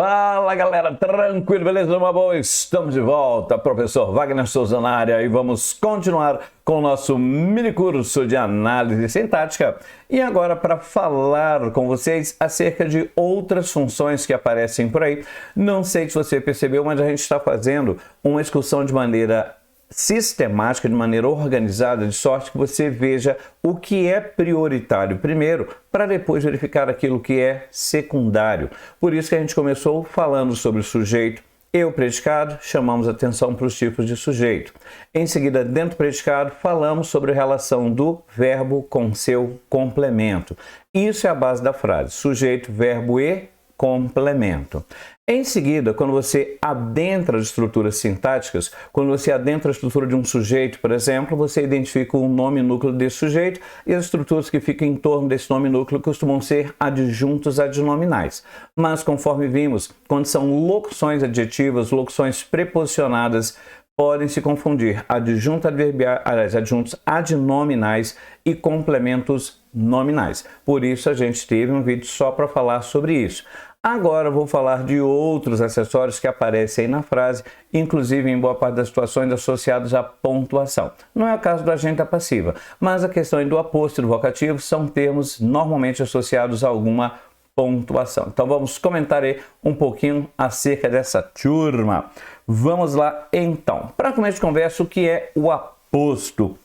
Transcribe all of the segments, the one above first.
Fala galera, tranquilo, beleza? Uma boa? Estamos de volta, professor Wagner Souza na área e vamos continuar com o nosso mini curso de análise sintática. E agora para falar com vocês acerca de outras funções que aparecem por aí. Não sei se você percebeu, mas a gente está fazendo uma excursão de maneira sistemática, de maneira organizada, de sorte que você veja o que é prioritário primeiro, para depois verificar aquilo que é secundário. Por isso que a gente começou falando sobre o sujeito e o predicado, chamamos atenção para os tipos de sujeito. Em seguida, dentro do predicado, falamos sobre a relação do verbo com seu complemento. Isso é a base da frase, sujeito, verbo e complemento. Em seguida, quando você adentra as estruturas sintáticas, quando você adentra a estrutura de um sujeito, por exemplo, você identifica o nome núcleo desse sujeito e as estruturas que ficam em torno desse nome núcleo costumam ser adjuntos adnominais. Mas, conforme vimos, quando são locuções adjetivas, locuções preposicionadas, podem se confundir adjuntos adnominais e complementos nominais. Por isso, a gente teve um vídeo só para falar sobre isso. Agora vou falar de outros acessórios que aparecem aí na frase, inclusive em boa parte das situações associados à pontuação. Não é o caso do agente passiva, mas a questão do aposto e do vocativo são termos normalmente associados a alguma pontuação. Então vamos comentar aí um pouquinho acerca dessa turma. Vamos lá então. Para começo de conversa, o que é o aposto?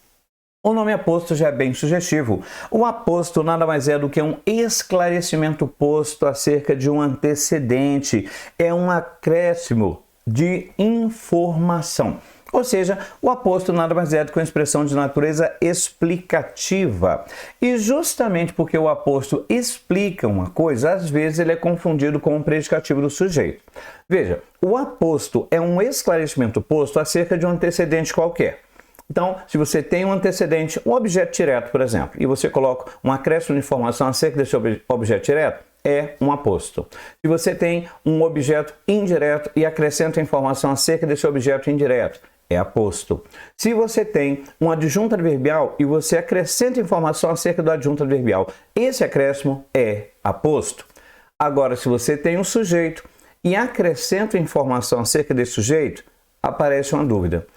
O nome aposto já é bem sugestivo. O aposto nada mais é do que um esclarecimento posto acerca de um antecedente. É um acréscimo de informação. Ou seja, o aposto nada mais é do que uma expressão de natureza explicativa. E justamente porque o aposto explica uma coisa, às vezes ele é confundido com o predicativo do sujeito. Veja, o aposto é um esclarecimento posto acerca de um antecedente qualquer. Então, se você tem um antecedente, um objeto direto, por exemplo, e você coloca um acréscimo de informação acerca desse objeto direto, é um aposto. Se você tem um objeto indireto e acrescenta informação acerca desse objeto indireto, é aposto. Se você tem um adjunto adverbial e você acrescenta informação acerca do adjunto adverbial, esse acréscimo é aposto. Agora, se você tem um sujeito e acrescenta informação acerca desse sujeito, aparece uma dúvida.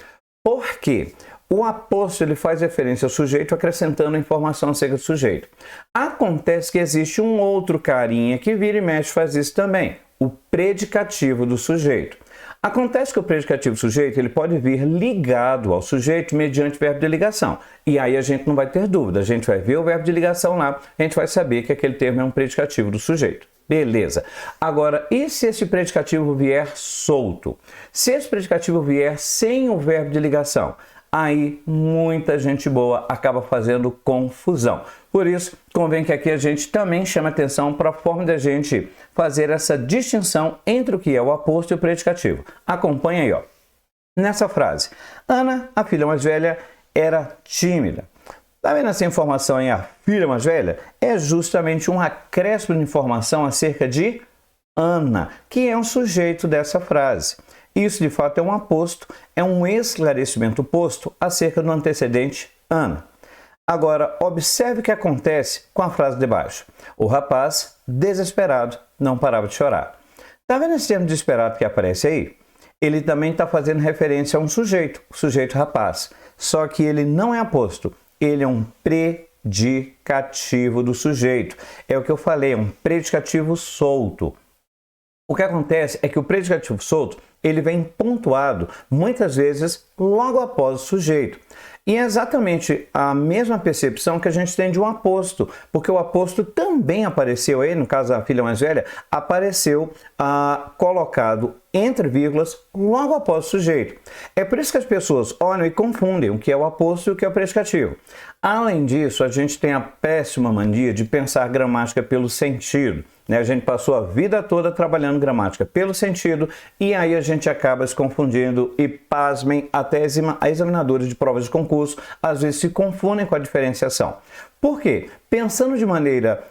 Por quê? O aposto ele faz referência ao sujeito acrescentando informação acerca do sujeito. Acontece que existe um outro carinha que vira e mexe faz isso também, o predicativo do sujeito. Acontece que o predicativo do sujeito ele pode vir ligado ao sujeito mediante verbo de ligação. E aí a gente não vai ter dúvida, a gente vai ver o verbo de ligação lá, a gente vai saber que aquele termo é um predicativo do sujeito. Beleza. Agora, e se esse predicativo vier solto? Se esse predicativo vier sem o verbo de ligação? Aí muita gente boa acaba fazendo confusão. Por isso, convém que aqui a gente também chame atenção para a forma de a gente fazer essa distinção entre o que é o aposto e o predicativo. Acompanha aí, ó. Nessa frase, Ana, a filha mais velha, era tímida. Tá vendo essa informação aí, a filha mais velha? É justamente um acréscimo de informação acerca de Ana, que é um sujeito dessa frase. Isso, de fato, é um aposto, é um esclarecimento posto acerca do antecedente Ana. Agora, observe o que acontece com a frase de baixo. O rapaz, desesperado, não parava de chorar. Tá vendo esse termo desesperado que aparece aí? Ele também está fazendo referência a um sujeito, o sujeito rapaz. Só que ele não é aposto, ele é um predicativo do sujeito. É o que eu falei, é um predicativo solto. O que acontece é que o predicativo solto ele vem pontuado muitas vezes logo após o sujeito. E é exatamente a mesma percepção que a gente tem de um aposto, porque o aposto também apareceu aí, no caso da filha mais velha, apareceu colocado entre vírgulas logo após o sujeito. É por isso que as pessoas olham e confundem o que é o aposto e o que é o predicativo. Além disso, a gente tem a péssima mania de pensar gramática pelo sentido. A gente passou a vida toda trabalhando gramática pelo sentido e aí a gente acaba se confundindo e, pasmem, até examinadores de provas de concurso às vezes se confundem com a diferenciação. Por quê? Pensando de maneira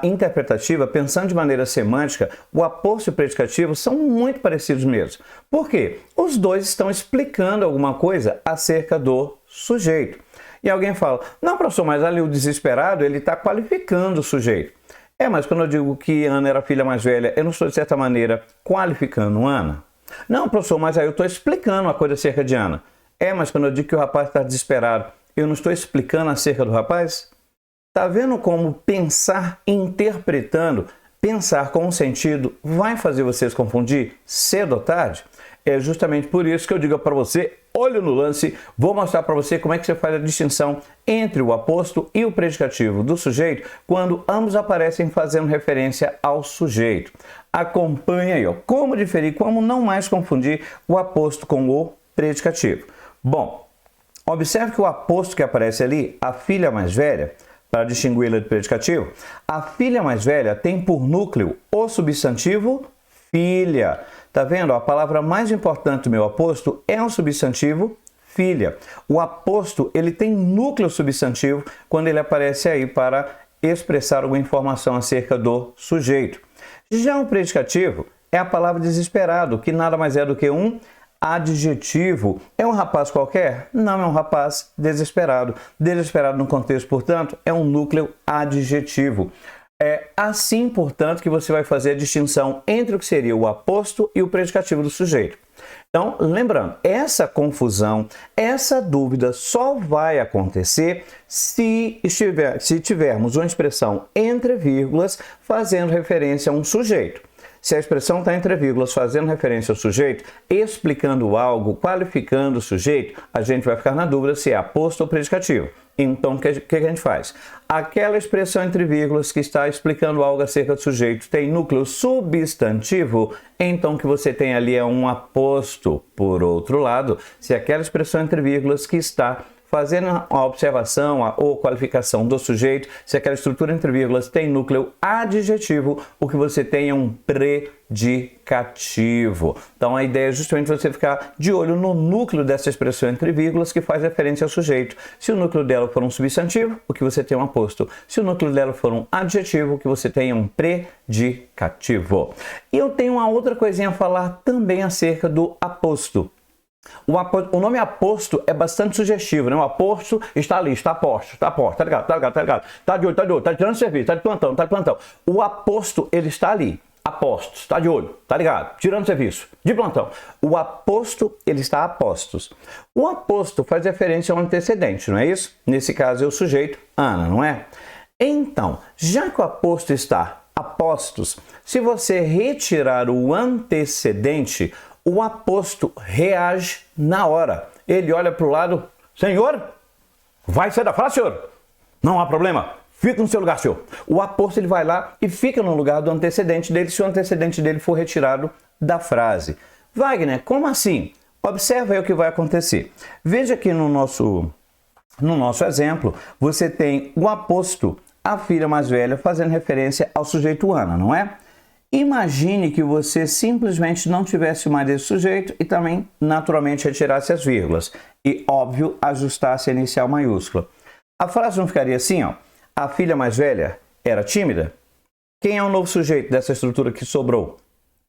interpretativa, pensando de maneira semântica, o aposto e o predicativo são muito parecidos mesmo. Por quê? Os dois estão explicando alguma coisa acerca do sujeito. E alguém fala, não, professor, mas ali o desesperado ele está qualificando o sujeito. Mas quando eu digo que Ana era a filha mais velha, eu não estou, de certa maneira, qualificando Ana? Não, professor, mas aí eu estou explicando uma coisa acerca de Ana. Mas quando eu digo que o rapaz está desesperado, eu não estou explicando acerca do rapaz? Está vendo como pensar interpretando, pensar com um sentido, vai fazer vocês confundir cedo ou tarde? É justamente por isso que eu digo para você, olho no lance, vou mostrar para você como é que você faz a distinção entre o aposto e o predicativo do sujeito quando ambos aparecem fazendo referência ao sujeito. Acompanhe aí, como diferir, como não mais confundir o aposto com o predicativo. Bom, observe que o aposto que aparece ali, a filha mais velha, para distingui-la do predicativo, a filha mais velha tem por núcleo o substantivo filha. Tá vendo? A palavra mais importante do meu aposto é o substantivo filha. O aposto, ele tem núcleo substantivo quando ele aparece aí para expressar alguma informação acerca do sujeito. Já o predicativo é a palavra desesperado, que nada mais é do que um adjetivo. É um rapaz qualquer? Não, é um rapaz desesperado. Desesperado no contexto, portanto, é um núcleo adjetivo. É assim, portanto, que você vai fazer a distinção entre o que seria o aposto e o predicativo do sujeito. Então, lembrando, essa confusão, essa dúvida só vai acontecer se tivermos uma expressão entre vírgulas fazendo referência a um sujeito. Se a expressão está entre vírgulas fazendo referência ao sujeito, explicando algo, qualificando o sujeito, a gente vai ficar na dúvida se é aposto ou predicativo. Então, o que a gente faz? Aquela expressão entre vírgulas que está explicando algo acerca do sujeito tem núcleo substantivo, então o que você tem ali é um aposto. Por outro lado, se aquela expressão entre vírgulas que está fazendo a observação ou qualificação do sujeito, se aquela estrutura entre vírgulas tem núcleo adjetivo, o que você tem é um predicativo. Então a ideia é justamente você ficar de olho no núcleo dessa expressão entre vírgulas que faz referência ao sujeito. Se o núcleo dela for um substantivo, o que você tem é um aposto. Se o núcleo dela for um adjetivo, o que você tem é um predicativo. E eu tenho uma outra coisinha a falar também acerca do aposto. O nome aposto é bastante sugestivo, né? O aposto está ali, está a posto, tá ligado, tá de olho, tá tirando serviço, tá de plantão. O aposto, ele está ali, a postos, tá de olho, tá ligado, tirando serviço, de plantão. O aposto, ele está a postos. O aposto faz referência ao antecedente, não é isso? Nesse caso é o sujeito, Ana, não é? Então, já que o aposto está a postos, se você retirar o antecedente, o aposto reage na hora. Ele olha para o lado, senhor, vai sair da frase, senhor? Não há problema, fica no seu lugar, senhor. O aposto ele vai lá e fica no lugar do antecedente dele, se o antecedente dele for retirado da frase. Wagner, como assim? Observa aí o que vai acontecer. Veja aqui no nosso exemplo, você tem o aposto, a filha mais velha, fazendo referência ao sujeito Ana, não é? Imagine que você simplesmente não tivesse mais esse sujeito e também, naturalmente, retirasse as vírgulas. E, óbvio, ajustasse a inicial maiúscula. A frase não ficaria assim, ó. A filha mais velha era tímida? Quem é o novo sujeito dessa estrutura que sobrou?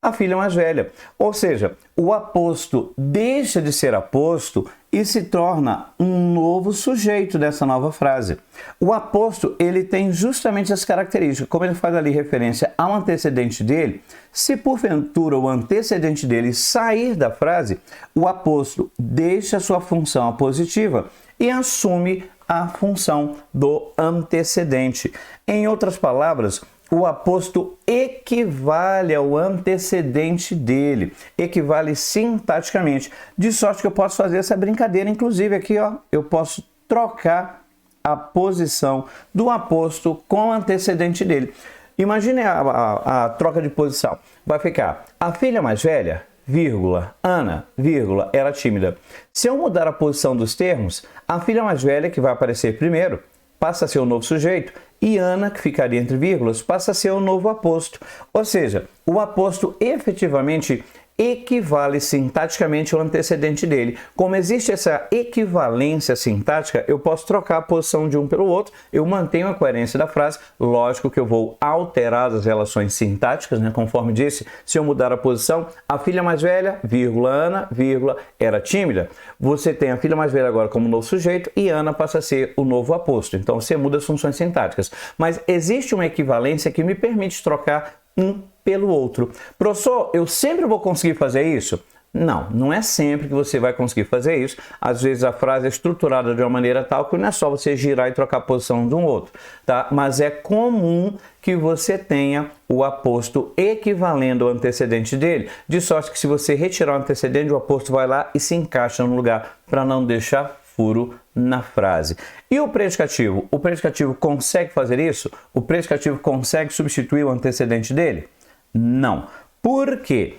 A filha mais velha. Ou seja, o aposto deixa de ser aposto e se torna um novo sujeito dessa nova frase. O aposto, ele tem justamente as características, como ele faz ali referência ao antecedente dele, se porventura o antecedente dele sair da frase, o aposto deixa sua função positiva e assume a função do antecedente. Em outras palavras, o aposto equivale ao antecedente dele, equivale sintaticamente, de sorte que eu posso fazer essa brincadeira, inclusive aqui, ó, eu posso trocar a posição do aposto com o antecedente dele. Imagine a troca de posição, vai ficar a filha mais velha, vírgula, Ana, vírgula, era tímida. Se eu mudar a posição dos termos, a filha mais velha, que vai aparecer primeiro, passa a ser o novo sujeito, e Ana, que ficaria entre vírgulas, passa a ser o novo aposto. Ou seja, o aposto efetivamente equivale sintaticamente ao antecedente dele. Como existe essa equivalência sintática, eu posso trocar a posição de um pelo outro, eu mantenho a coerência da frase, lógico que eu vou alterar as relações sintáticas, né? Conforme disse, se eu mudar a posição, a filha mais velha, vírgula, Ana, vírgula, era tímida. Você tem a filha mais velha agora como novo sujeito e Ana passa a ser o novo aposto. Então você muda as funções sintáticas. Mas existe uma equivalência que me permite trocar um pelo outro. Professor, eu sempre vou conseguir fazer isso? Não, não é sempre que você vai conseguir fazer isso. Às vezes a frase é estruturada de uma maneira tal que não é só você girar e trocar a posição de um outro, tá? Mas é comum que você tenha o aposto equivalendo ao antecedente dele, de sorte que se você retirar o antecedente, o aposto vai lá e se encaixa no lugar para não deixar furo na frase. E o predicativo? O predicativo consegue fazer isso? O predicativo consegue substituir o antecedente dele? Não. Por quê?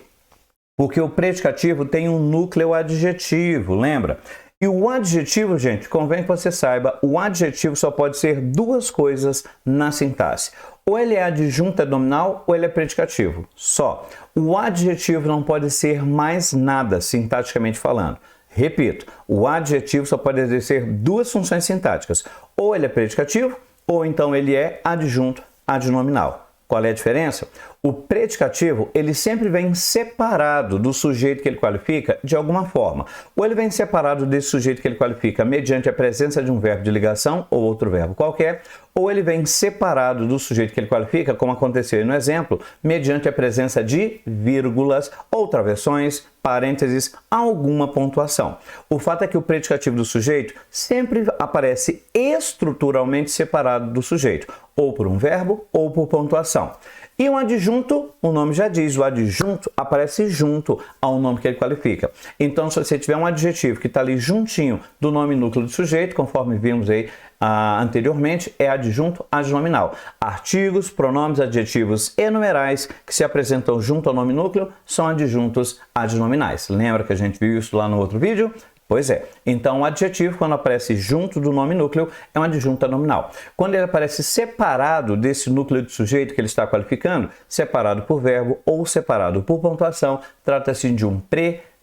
Porque o predicativo tem um núcleo adjetivo, lembra? E o adjetivo, gente, convém que você saiba, o adjetivo só pode ser duas coisas na sintaxe. Ou ele é adjunto nominal ou ele é predicativo, só. O adjetivo não pode ser mais nada, sintaticamente falando. Repito, o adjetivo só pode exercer duas funções sintáticas. Ou ele é predicativo, ou então ele é adjunto adnominal. Qual é a diferença? O predicativo, ele sempre vem separado do sujeito que ele qualifica de alguma forma. Ou ele vem separado desse sujeito que ele qualifica mediante a presença de um verbo de ligação ou outro verbo qualquer, ou ele vem separado do sujeito que ele qualifica, como aconteceu aí no exemplo, mediante a presença de vírgulas ou travessões, parênteses, alguma pontuação. O fato é que o predicativo do sujeito sempre aparece estruturalmente separado do sujeito, ou por um verbo ou por pontuação. E um adjunto, o nome já diz, o adjunto aparece junto ao nome que ele qualifica. Então, se você tiver um adjetivo que está ali juntinho do nome núcleo do sujeito, conforme vimos aí anteriormente, é adjunto adnominal. Artigos, pronomes, adjetivos e numerais que se apresentam junto ao nome núcleo são adjuntos adnominais. Lembra que a gente viu isso lá no outro vídeo? Pois é. Então, o adjetivo, quando aparece junto do nome núcleo, é um adjunto nominal. Quando ele aparece separado desse núcleo de sujeito que ele está qualificando, separado por verbo ou separado por pontuação, trata-se de um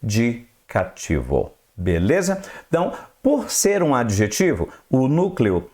predicativo. Beleza? Então, por ser um adjetivo, o núcleo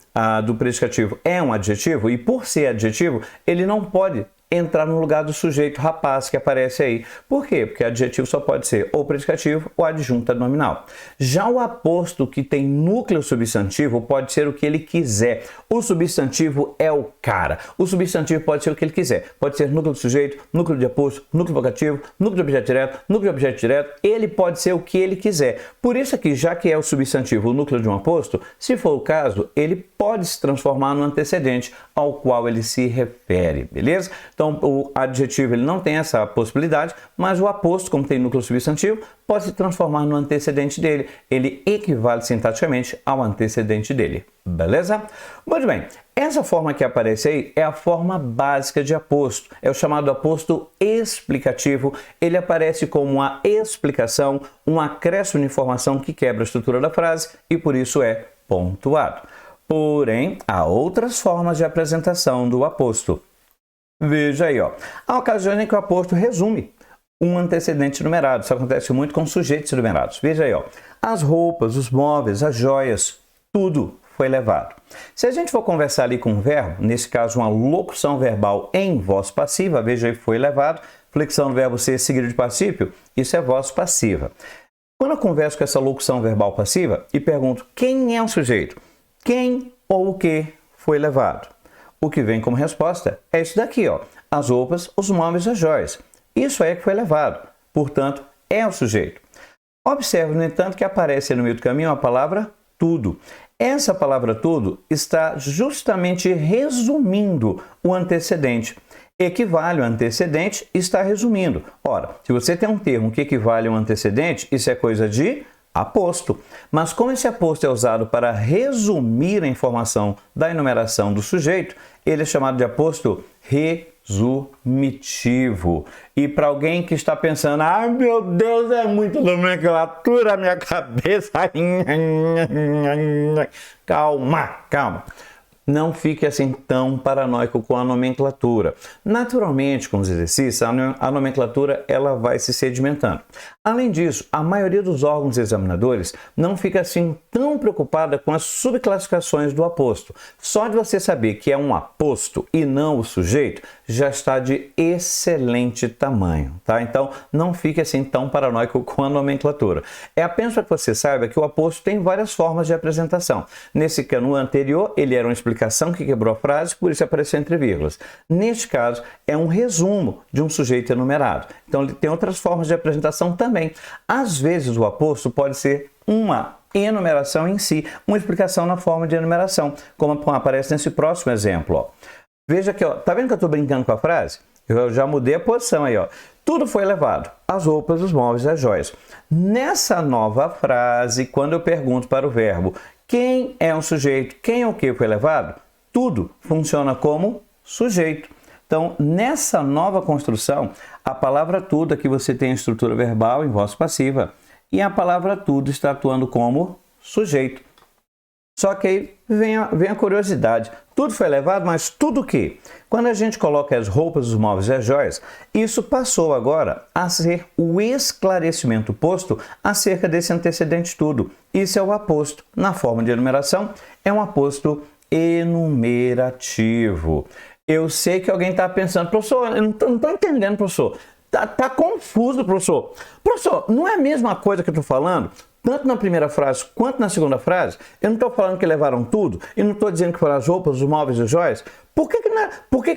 do predicativo é um adjetivo e por ser adjetivo, ele não pode entrar no lugar do sujeito rapaz que aparece aí. Por quê? Porque adjetivo só pode ser ou predicativo ou adjunto nominal. Já o aposto que tem núcleo substantivo pode ser o que ele quiser. O substantivo é o cara. O substantivo pode ser o que ele quiser. Pode ser núcleo do sujeito, núcleo de aposto, núcleo vocativo, núcleo de objeto direto, núcleo de objeto direto. Ele pode ser o que ele quiser. Por isso aqui, já que é o substantivo o núcleo de um aposto, se for o caso, ele pode se transformar no antecedente ao qual ele se refere, beleza? Então, o adjetivo ele não tem essa possibilidade, mas o aposto, como tem núcleo substantivo, pode se transformar no antecedente dele. Ele equivale sintaticamente ao antecedente dele, beleza? Muito bem, essa forma que aparece aí é a forma básica de aposto. É o chamado aposto explicativo. Ele aparece como uma explicação, um acréscimo de informação que quebra a estrutura da frase e por isso é pontuado. Porém, há outras formas de apresentação do aposto. Veja aí, ó. Há ocasiões em que o aposto resume um antecedente numerado. Isso acontece muito com sujeitos numerados. Veja aí, ó. As roupas, os móveis, as joias, tudo foi levado. Se a gente for conversar ali com um verbo, nesse caso uma locução verbal em voz passiva, veja aí, foi levado, flexão do verbo ser seguido de particípio, isso é voz passiva. Quando eu converso com essa locução verbal passiva e pergunto quem é o sujeito, quem ou o que foi levado? O que vem como resposta é isso daqui, ó. As roupas, os móveis, as joias. Isso é que foi levado. Portanto, é o sujeito. Observe, no entanto, que aparece no meio do caminho a palavra tudo. Essa palavra tudo está justamente resumindo o antecedente. Equivale ao antecedente está resumindo. Ora, se você tem um termo que equivale a um antecedente, isso é coisa de aposto. Mas como esse aposto é usado para resumir a informação da enumeração do sujeito, ele é chamado de aposto resumitivo. E para alguém que está pensando, ah, meu Deus, é muito nomenclatura, minha cabeça. Calma, calma. não fique assim tão paranoico com a nomenclatura. Naturalmente, com os exercícios, a nomenclatura ela vai se sedimentando. Além disso, a maioria dos órgãos examinadores não fica assim tão preocupada com as subclassificações do aposto. Só de você saber que é um aposto e não o sujeito, já está de excelente tamanho, tá? Então, não fique assim tão paranoico com a nomenclatura. É apenas para que você saiba que o aposto tem várias formas de apresentação. Nesse cano anterior, ele era uma explicação que quebrou a frase, por isso apareceu entre vírgulas. Neste caso, é um resumo de um sujeito enumerado. Então, ele tem outras formas de apresentação também. Às vezes, o aposto pode ser uma enumeração em si, uma explicação na forma de enumeração, como aparece nesse próximo exemplo, ó. Veja que, ó, tá vendo que eu estou brincando com a frase? Eu já mudei a posição aí, ó. Tudo foi levado, as roupas, os móveis, as joias. Nessa nova frase, quando eu pergunto para o verbo quem é um sujeito, quem é o que foi levado, tudo funciona como sujeito. Então, nessa nova construção, a palavra tudo, aqui você tem a estrutura verbal em voz passiva, e a palavra tudo está atuando como sujeito. Só que aí vem a curiosidade. Tudo foi levado, mas tudo o quê? Quando a gente coloca as roupas, os móveis e as joias, isso passou agora a ser o esclarecimento posto acerca desse antecedente tudo. Isso é o aposto. Na forma de enumeração, é um aposto enumerativo. Eu sei que alguém está pensando, professor, eu não estou entendendo, professor. Tá confuso, professor. Professor, não é a mesma coisa que eu estou falando? Tanto na primeira frase quanto na segunda frase, eu não estou falando que levaram tudo e não estou dizendo que foram as roupas, os móveis e as joias. Por que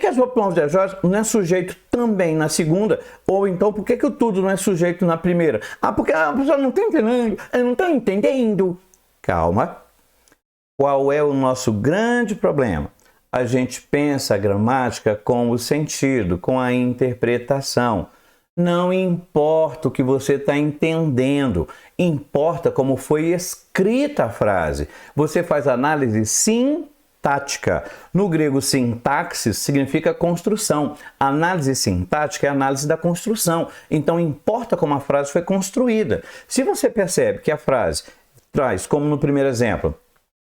as roupas, os móveis e as joias não é sujeito também na segunda? Ou então, por que o tudo não é sujeito na primeira? Porque a pessoa não está entendendo, eu não estou entendendo. Calma. Qual é o nosso grande problema? A gente pensa a gramática com o sentido, com a interpretação. Não importa o que você está entendendo, importa como foi escrita a frase. Você faz análise sintática. No grego, sintaxe significa construção. Análise sintática é a análise da construção. Então, importa como a frase foi construída. Se você percebe que a frase traz, como no primeiro exemplo,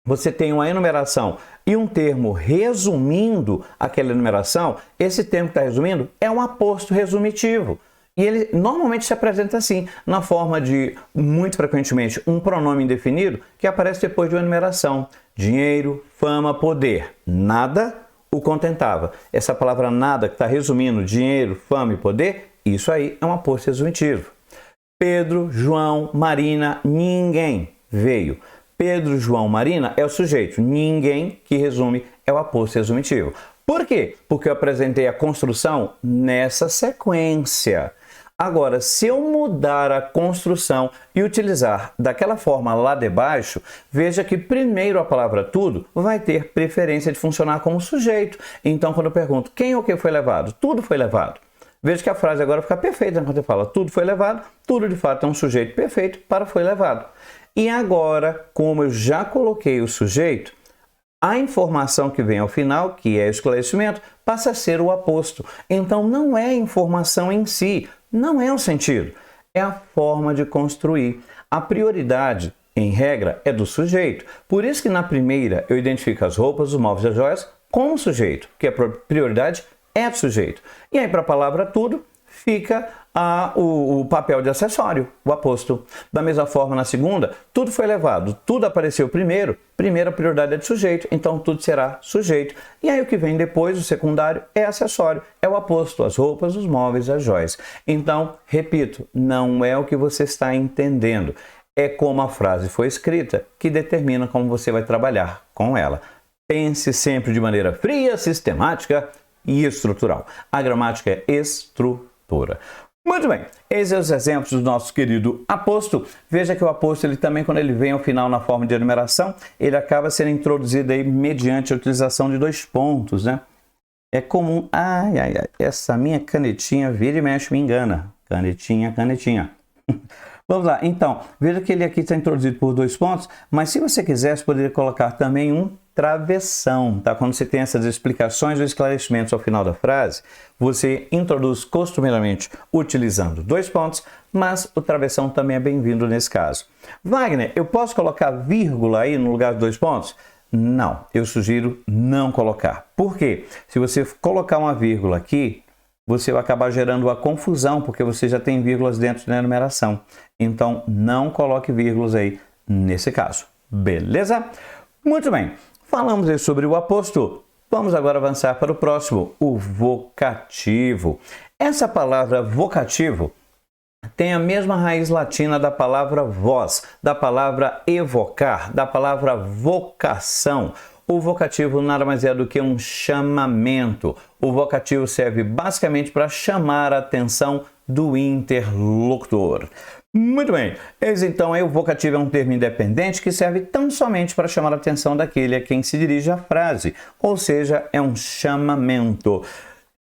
você tem uma enumeração e um termo resumindo aquela enumeração, esse termo que está resumindo é um aposto resumitivo. E ele normalmente se apresenta assim, na forma de, muito frequentemente, um pronome indefinido que aparece depois de uma enumeração. Dinheiro, fama, poder. Nada o contentava. Essa palavra nada, que está resumindo dinheiro, fama e poder, isso aí é um aposto resumitivo. Pedro, João, Marina, ninguém veio. Pedro, João, Marina é o sujeito. Ninguém, que resume, é o aposto resumitivo. Por quê? Porque eu apresentei a construção nessa sequência. Agora, se eu mudar a construção e utilizar daquela forma lá de baixo, veja que primeiro a palavra tudo vai ter preferência de funcionar como sujeito. Então, quando eu pergunto quem ou o que foi levado, tudo foi levado. Veja que a frase agora fica perfeita quando eu falo tudo foi levado, tudo de fato é um sujeito perfeito para foi levado. E agora, como eu já coloquei o sujeito, a informação que vem ao final, que é o esclarecimento, passa a ser o aposto. Então, não é a informação em si, não é o sentido, é a forma de construir. A prioridade, em regra, é do sujeito. Por isso que na primeira eu identifico as roupas, os móveis e as joias como sujeito, porque a prioridade é do sujeito. E aí, para a palavra tudo, fica o papel de acessório, o aposto. Da mesma forma, na segunda, tudo foi levado, tudo apareceu primeiro, primeira prioridade é de sujeito, então tudo será sujeito. E aí o que vem depois, o secundário, é acessório, é o aposto, as roupas, os móveis, as joias. Então, repito, não é o que você está entendendo, é como a frase foi escrita que determina como você vai trabalhar com ela. Pense sempre de maneira fria, sistemática e estrutural. A gramática é estrutura. Muito bem, esses são os exemplos do nosso querido aposto. Veja que o aposto, ele também, quando ele vem ao final na forma de enumeração, ele acaba sendo introduzido aí mediante a utilização de dois pontos, né? É comum, essa minha canetinha vira e mexe me engana. Canetinha. Vamos lá, então, veja que ele aqui está introduzido por dois pontos, mas se você quiser, você poderia colocar também um travessão, tá? Quando você tem essas explicações ou esclarecimentos ao final da frase, você introduz costumeiramente utilizando dois pontos, mas o travessão também é bem-vindo nesse caso. Wagner, eu posso colocar vírgula aí no lugar de dois pontos? Não, eu sugiro não colocar. Por quê? Se você colocar uma vírgula aqui, você vai acabar gerando uma confusão, porque você já tem vírgulas dentro da numeração. Então, não coloque vírgulas aí nesse caso. Beleza? Muito bem. Falamos aí sobre o aposto. Vamos agora avançar para o próximo, o vocativo. Essa palavra vocativo tem a mesma raiz latina da palavra voz, da palavra evocar, da palavra vocação. O vocativo nada mais é do que um chamamento. O vocativo serve basicamente para chamar a atenção do interlocutor. Muito bem, eis então aí o vocativo é um termo independente que serve tão somente para chamar a atenção daquele a quem se dirige a frase, ou seja, é um chamamento.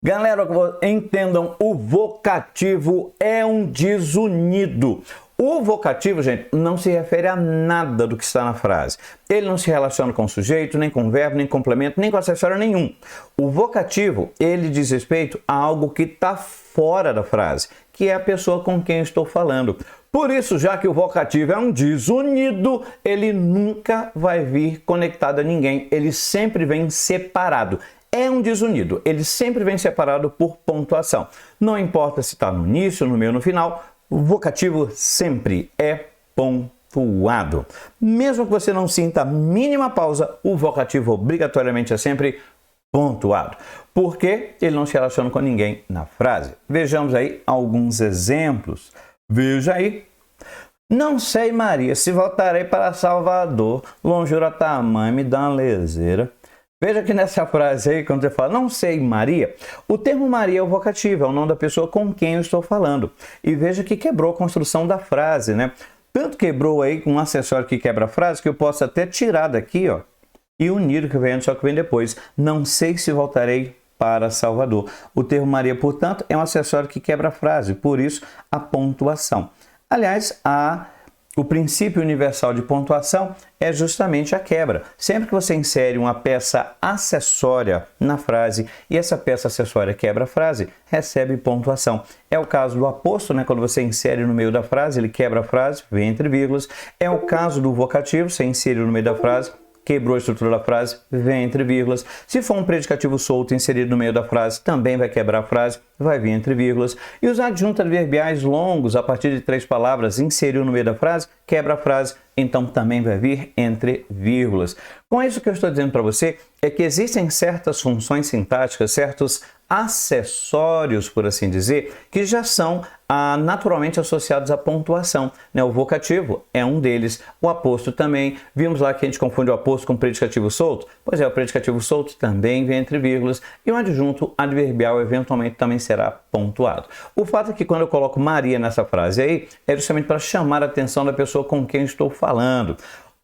Galera, entendam, o vocativo é um desunido. O vocativo, gente, não se refere a nada do que está na frase. Ele não se relaciona com sujeito, nem com verbo, nem complemento, nem com acessório nenhum. O vocativo, ele diz respeito a algo que está fora da frase, que é a pessoa com quem eu estou falando. Por isso, já que o vocativo é um desunido, ele nunca vai vir conectado a ninguém. Ele sempre vem separado. É um desunido, ele sempre vem separado por pontuação. Não importa se está no início, no meio ou no final, o vocativo sempre é pontuado. Mesmo que você não sinta a mínima pausa, o vocativo obrigatoriamente é sempre pontuado, porque ele não se relaciona com ninguém na frase. Vejamos aí alguns exemplos. Veja aí. Não sei, Maria, se voltarei para Salvador, longura tamanho, me dá uma leseira. Veja que nessa frase aí, quando você fala, não sei, Maria, o termo Maria é o vocativo, é o nome da pessoa com quem eu estou falando. E veja que quebrou a construção da frase, né? Tanto quebrou aí com um acessório que quebra a frase, que eu posso até tirar daqui, ó, e unir o que vem antes só que vem depois. Não sei se voltarei para Salvador. O termo Maria, portanto, é um acessório que quebra a frase, por isso a pontuação. Aliás, o princípio universal de pontuação é justamente a quebra. Sempre que você insere uma peça acessória na frase e essa peça acessória quebra a frase, recebe pontuação. É o caso do aposto, né? Quando você insere no meio da frase, ele quebra a frase, vem entre vírgulas. É o caso do vocativo, você insere no meio da frase, quebrou a estrutura da frase, vem entre vírgulas. Se for um predicativo solto inserido no meio da frase, também vai quebrar a frase, vai vir entre vírgulas. E os adjuntos adverbiais longos, a partir de 3 palavras, inseriu no meio da frase, quebra a frase, então também vai vir entre vírgulas. Com isso que eu estou dizendo para você é que existem certas funções sintáticas, certos acessórios, por assim dizer, que já são naturalmente associados à pontuação, né? O vocativo é um deles, o aposto também. Vimos lá que a gente confunde o aposto com o predicativo solto? Pois é, o predicativo solto também vem entre vírgulas e o adjunto adverbial eventualmente também será pontuado. O fato é que quando eu coloco Maria nessa frase aí, é justamente para chamar a atenção da pessoa com quem estou falando.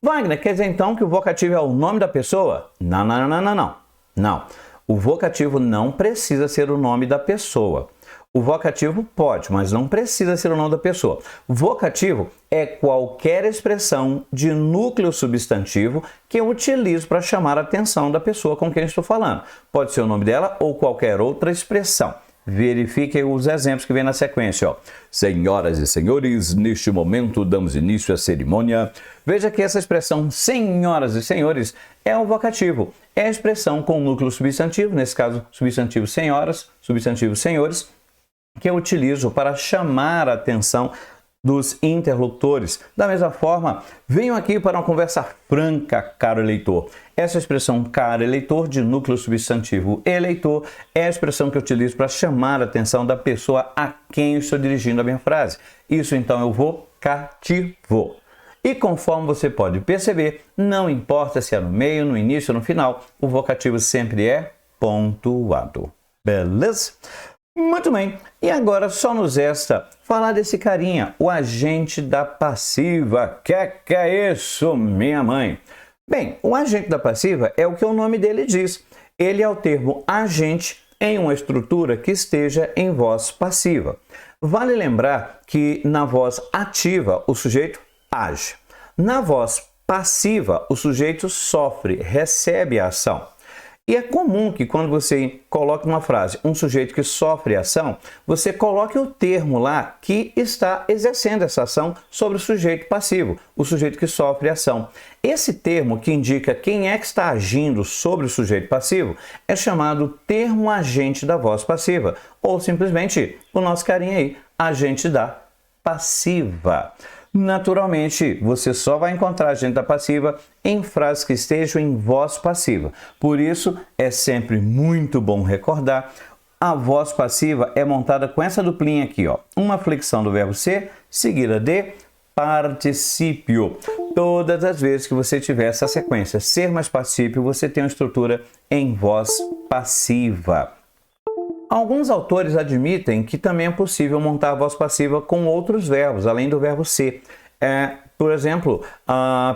Wagner, quer dizer então que o vocativo é o nome da pessoa? Não, não, não, não, não. Não. O vocativo não precisa ser o nome da pessoa. O vocativo pode, mas não precisa ser o nome da pessoa. Vocativo é qualquer expressão de núcleo substantivo que eu utilizo para chamar a atenção da pessoa com quem estou falando. Pode ser o nome dela ou qualquer outra expressão. Verifique os exemplos que vem na sequência. Ó. Senhoras e senhores, neste momento damos início à cerimônia. Veja que essa expressão senhoras e senhores é o vocativo. É a expressão com núcleo substantivo, nesse caso substantivo senhoras, substantivo senhores, que eu utilizo para chamar a atenção dos interlocutores. Da mesma forma, venho aqui para uma conversa franca, caro eleitor. Essa expressão caro eleitor, de núcleo substantivo eleitor, é a expressão que eu utilizo para chamar a atenção da pessoa a quem eu estou dirigindo a minha frase. Isso então é o vocativo. E conforme você pode perceber, não importa se é no meio, no início ou no final, o vocativo sempre é pontuado. Beleza? Muito bem, e agora só nos resta falar desse carinha, o agente da passiva. Que é isso, minha mãe? Bem, o agente da passiva é o que o nome dele diz. Ele é o termo agente em uma estrutura que esteja em voz passiva. Vale lembrar que na voz ativa o sujeito age. Na voz passiva o sujeito sofre, recebe a ação. E é comum que quando você coloque uma frase um sujeito que sofre ação, você coloque o termo lá que está exercendo essa ação sobre o sujeito passivo, o sujeito que sofre ação. Esse termo que indica quem é que está agindo sobre o sujeito passivo é chamado termo agente da voz passiva, ou simplesmente o nosso carinha aí, agente da passiva. Naturalmente, você só vai encontrar agente da passiva em frases que estejam em voz passiva. Por isso, é sempre muito bom recordar, a voz passiva é montada com essa duplinha aqui, ó, uma flexão do verbo ser, seguida de particípio. Todas as vezes que você tiver essa sequência, ser mais particípio, você tem uma estrutura em voz passiva. Alguns autores admitem que também é possível montar a voz passiva com outros verbos, além do verbo ser. Por exemplo,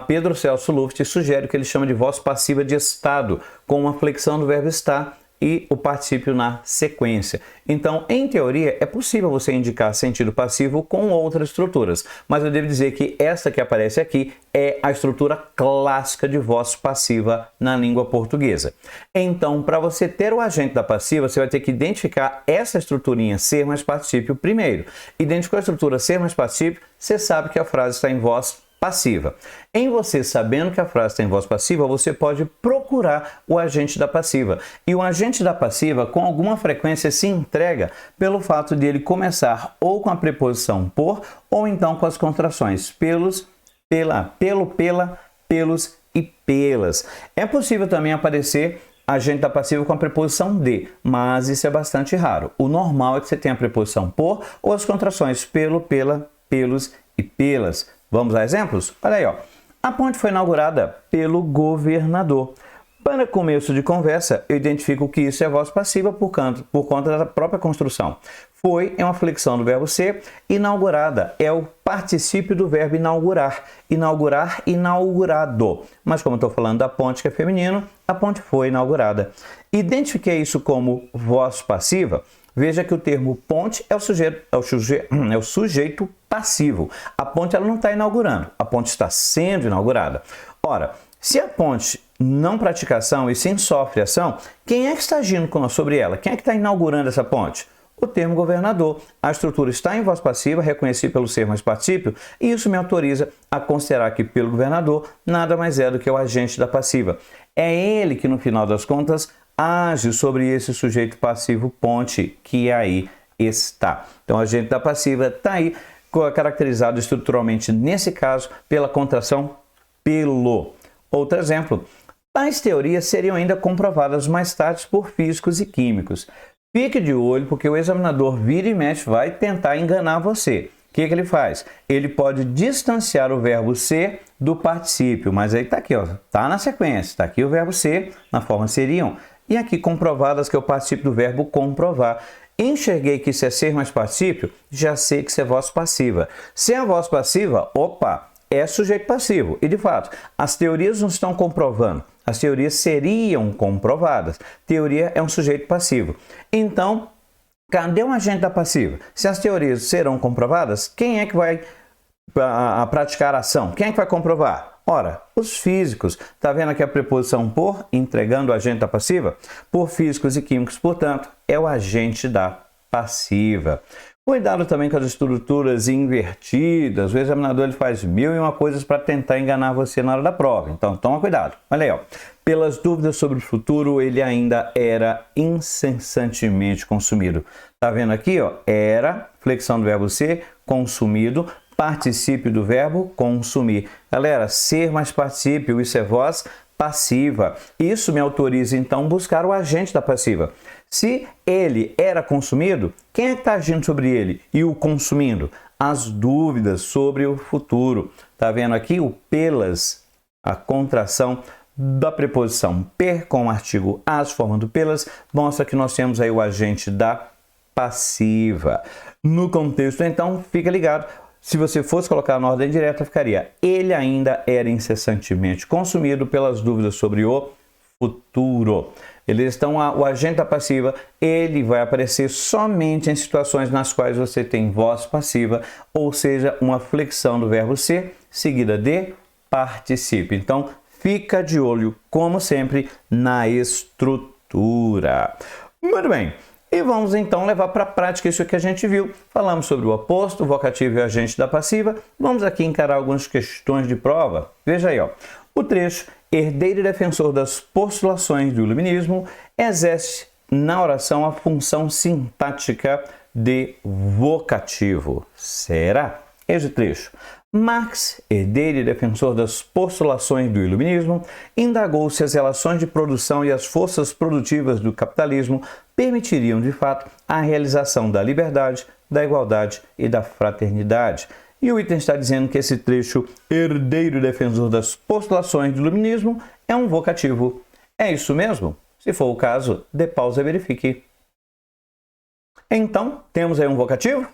Pedro Celso Luft sugere o que ele chama de voz passiva de estado, com uma flexão do verbo estar e o particípio na sequência. Então, em teoria, é possível você indicar sentido passivo com outras estruturas, mas eu devo dizer que essa que aparece aqui é a estrutura clássica de voz passiva na língua portuguesa. Então, para você ter o agente da passiva, você vai ter que identificar essa estruturinha ser mais particípio primeiro. Identificou a estrutura ser mais particípio, você sabe que a frase está em voz passiva. Em você sabendo que a frase tem voz passiva, você pode procurar o agente da passiva. E o agente da passiva, com alguma frequência, se entrega pelo fato de ele começar ou com a preposição por, ou então com as contrações pelos, pela, pelo, pela, pelos e pelas. É possível também aparecer agente da passiva com a preposição de, mas isso é bastante raro. O normal é que você tenha a preposição por ou as contrações pelo, pela, pelos e pelas. Vamos a exemplos? Olha aí, ó. A ponte foi inaugurada pelo governador. Para começo de conversa, eu identifico que isso é voz passiva por conta da própria construção. Foi é uma flexão do verbo ser, inaugurada é o particípio do verbo inaugurar. Inaugurar, inaugurado. Mas como eu estou falando da ponte que é feminino, a ponte foi inaugurada. Identifiquei isso como voz passiva. Veja que o termo ponte é o sujeito passivo. A ponte ela não está inaugurando, a ponte está sendo inaugurada. Ora, se a ponte não pratica ação e sim sofre ação, quem é que está agindo sobre ela? Quem é que está inaugurando essa ponte? O termo governador. A estrutura está em voz passiva, reconhecida pelo ser mais particípio, e isso me autoriza a considerar que pelo governador nada mais é do que o agente da passiva. É ele que, no final das contas, age sobre esse sujeito passivo ponte que aí está. Então, o agente da passiva está aí caracterizado estruturalmente, nesse caso, pela contração pelo. Outro exemplo, tais teorias seriam ainda comprovadas mais tarde por físicos e químicos. Fique de olho porque o examinador vira e mexe vai tentar enganar você. O que ele faz? Ele pode distanciar o verbo ser do particípio, mas aí está aqui, ó, está na sequência, está aqui o verbo ser, na forma seriam, e aqui comprovadas, que é o particípio do verbo comprovar. Enxerguei que isso é ser mais particípio, já sei que isso é voz passiva. Se é a voz passiva, opa, é sujeito passivo. E de fato, as teorias não estão comprovando, as teorias seriam comprovadas. Teoria é um sujeito passivo. Então, cadê o agente da passiva? Se as teorias serão comprovadas, quem é que vai praticar a ação? Quem é que vai comprovar? Ora, os físicos. Está vendo aqui a preposição por, entregando o agente da passiva? Por físicos e químicos, portanto, é o agente da passiva. Cuidado também com as estruturas invertidas. O examinador ele faz 1001 coisas para tentar enganar você na hora da prova. Então, toma cuidado. Olha aí, ó. Pelas dúvidas sobre o futuro, ele ainda era incessantemente consumido. Está vendo aqui, ó? Era, flexão do verbo ser, consumido, particípio do verbo consumir. Galera, ser mais particípio, isso é voz passiva. Isso me autoriza, então, buscar o agente da passiva. Se ele era consumido, quem é que está agindo sobre ele e o consumindo? As dúvidas sobre o futuro. Está vendo aqui o pelas, a contração da preposição per com o artigo as formando pelas, mostra que nós temos aí o agente da passiva. No contexto, então, fica ligado. Se você fosse colocar na ordem direta, ficaria: ele ainda era incessantemente consumido pelas dúvidas sobre o futuro. Eles estão, o agente da passiva, ele vai aparecer somente em situações nas quais você tem voz passiva, ou seja, uma flexão do verbo ser, seguida de particípio. Então, fica de olho, como sempre, na estrutura. Muito bem. E vamos então levar para a prática isso que a gente viu. Falamos sobre o aposto, o vocativo e o agente da passiva. Vamos aqui encarar algumas questões de prova. Veja aí, ó. O trecho, herdeiro e defensor das postulações do iluminismo, exerce na oração a função sintática de vocativo. Será? Eis o trecho. Marx, herdeiro e defensor das postulações do iluminismo, indagou se as relações de produção e as forças produtivas do capitalismo permitiriam, de fato, a realização da liberdade, da igualdade e da fraternidade. E o item está dizendo que esse trecho, herdeiro e defensor das postulações do iluminismo, é um vocativo. É isso mesmo? Se for o caso, dê pausa e verifique. Então, temos aí um vocativo?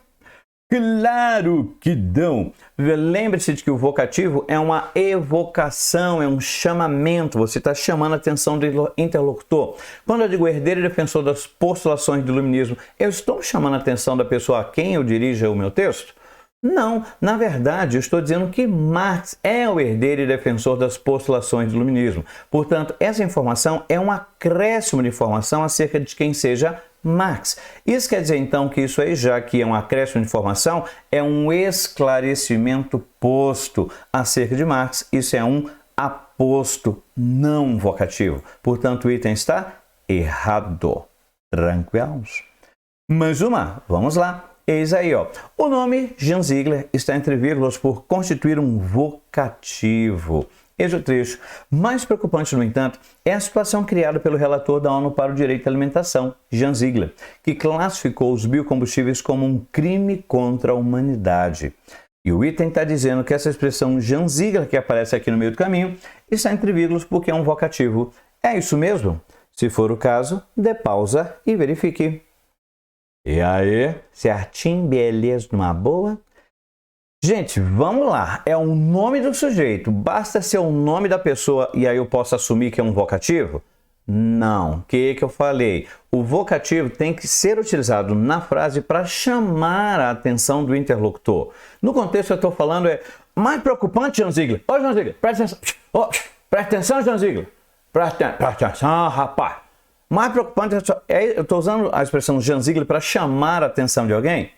Claro que não! Lembre-se de que o vocativo é uma evocação, é um chamamento. Você está chamando a atenção do interlocutor. Quando eu digo herdeiro e defensor das postulações do iluminismo, eu estou chamando a atenção da pessoa a quem eu dirijo o meu texto? Não, na verdade, eu estou dizendo que Marx é o herdeiro e defensor das postulações do iluminismo. Portanto, essa informação é um acréscimo de informação acerca de quem seja Marx. Isso quer dizer, então, que isso aí, já que é um acréscimo de informação, é um esclarecimento posto acerca de Marx. Isso é um aposto não vocativo. Portanto, o item está errado. Tranquilos? Mais uma, vamos lá. Eis aí, ó. O nome Jean Ziegler está entre vírgulas por constituir um vocativo. Eis o trecho. Mais preocupante, no entanto, é a situação criada pelo relator da ONU para o Direito à Alimentação, Jean Ziegler, que classificou os biocombustíveis como um crime contra a humanidade. E o item está dizendo que essa expressão Jean Ziegler, que aparece aqui no meio do caminho, está entre vírgulas porque é um vocativo. É isso mesmo? Se for o caso, dê pausa e verifique. E aí, certinho, beleza, numa boa? Gente, vamos lá. É o nome do sujeito. Basta ser o nome da pessoa e aí eu posso assumir que é um vocativo? Não. O que eu falei? O vocativo tem que ser utilizado na frase para chamar a atenção do interlocutor. No contexto que eu estou falando é mais preocupante, Jean Ziegler. Ô, Jean Ziegler, presta atenção. Oh, presta atenção, Jean Ziegler. Presta atenção, rapaz. Mais preocupante, eu estou usando a expressão Jean Ziegler para chamar a atenção de alguém?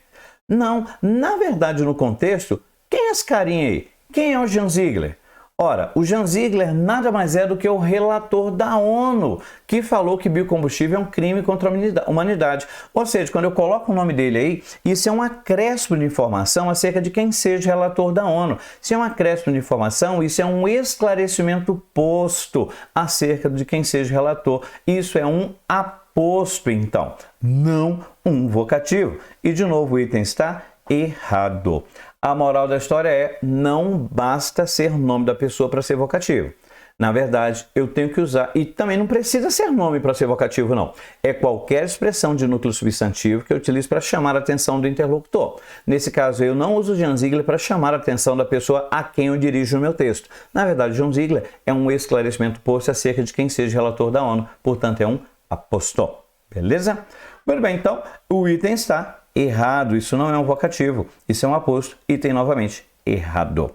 Não, na verdade, no contexto, quem é esse carinha aí? Quem é o Jean Ziegler? Ora, o Jean Ziegler nada mais é do que o relator da ONU, que falou que biocombustível é um crime contra a humanidade. Ou seja, quando eu coloco o nome dele aí, isso é um acréscimo de informação acerca de quem seja relator da ONU. Se é um acréscimo de informação, isso é um esclarecimento posto acerca de quem seja relator. Isso é um aposto, então, não um vocativo. E, de novo, o item está errado. A moral da história é, não basta ser o nome da pessoa para ser vocativo. Na verdade, eu tenho que usar, e também não precisa ser nome para ser vocativo, não. É qualquer expressão de núcleo substantivo que eu utilizo para chamar a atenção do interlocutor. Nesse caso, eu não uso Jean Ziegler para chamar a atenção da pessoa a quem eu dirijo o meu texto. Na verdade, Jean Ziegler é um esclarecimento posto acerca de quem seja relator da ONU, portanto, é um aposto. Beleza? Muito bem, então, o item está errado, isso não é um vocativo, isso é um aposto, item novamente errado.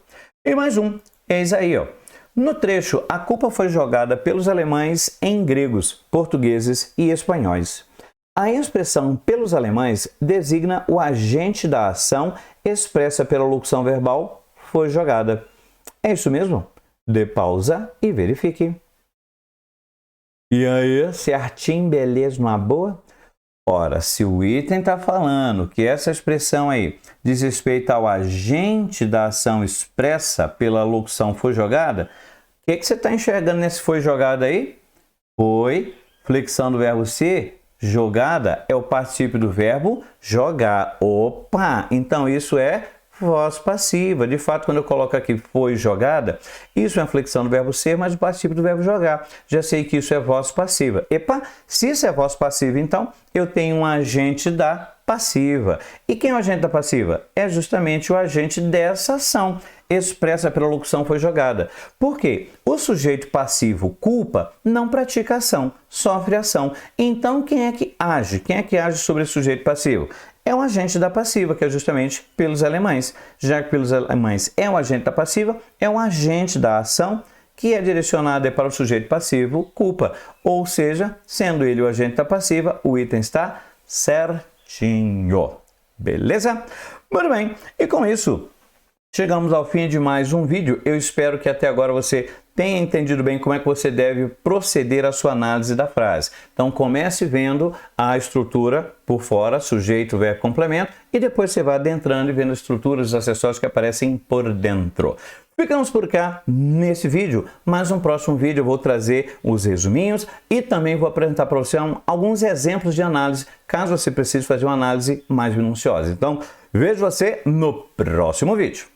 E mais um, eis aí, ó. No trecho, a culpa foi jogada pelos alemães em gregos, portugueses e espanhóis. A expressão pelos alemães designa o agente da ação expressa pela locução verbal foi jogada. É isso mesmo? Dê pausa e verifique. E aí, certinho, beleza, uma boa? Ora, se o item está falando que essa expressão aí diz respeito ao agente da ação expressa pela locução foi jogada, o que você está enxergando nesse foi jogada aí? Foi, flexão do verbo ser, jogada é o particípio do verbo jogar. Opa! Então isso é voz passiva. De fato, quando eu coloco aqui foi jogada, isso é uma flexão do verbo ser, mas o particípio do verbo jogar. Já sei que isso é voz passiva. Epa, se isso é voz passiva, então eu tenho um agente da passiva. E quem é o agente da passiva? É justamente o agente dessa ação expressa pela locução foi jogada. Por quê? O sujeito passivo culpa não pratica ação, sofre ação. Então, quem é que age? Quem é que age sobre o sujeito passivo? É o agente da passiva, que é justamente pelos alemães. Já que pelos alemães é o agente da passiva, é o agente da ação que é direcionada para o sujeito passivo, culpa. Ou seja, sendo ele o agente da passiva, o item está certinho. Beleza? Muito bem. E com isso, chegamos ao fim de mais um vídeo. Eu espero que até agora você tenha entendido bem como é que você deve proceder à sua análise da frase. Então comece vendo a estrutura por fora, sujeito, verbo, complemento, e depois você vai adentrando e vendo a estrutura dos acessórios que aparecem por dentro. Ficamos por cá nesse vídeo, mas no próximo vídeo eu vou trazer os resuminhos e também vou apresentar para você alguns exemplos de análise, caso você precise fazer uma análise mais minuciosa. Então, vejo você no próximo vídeo.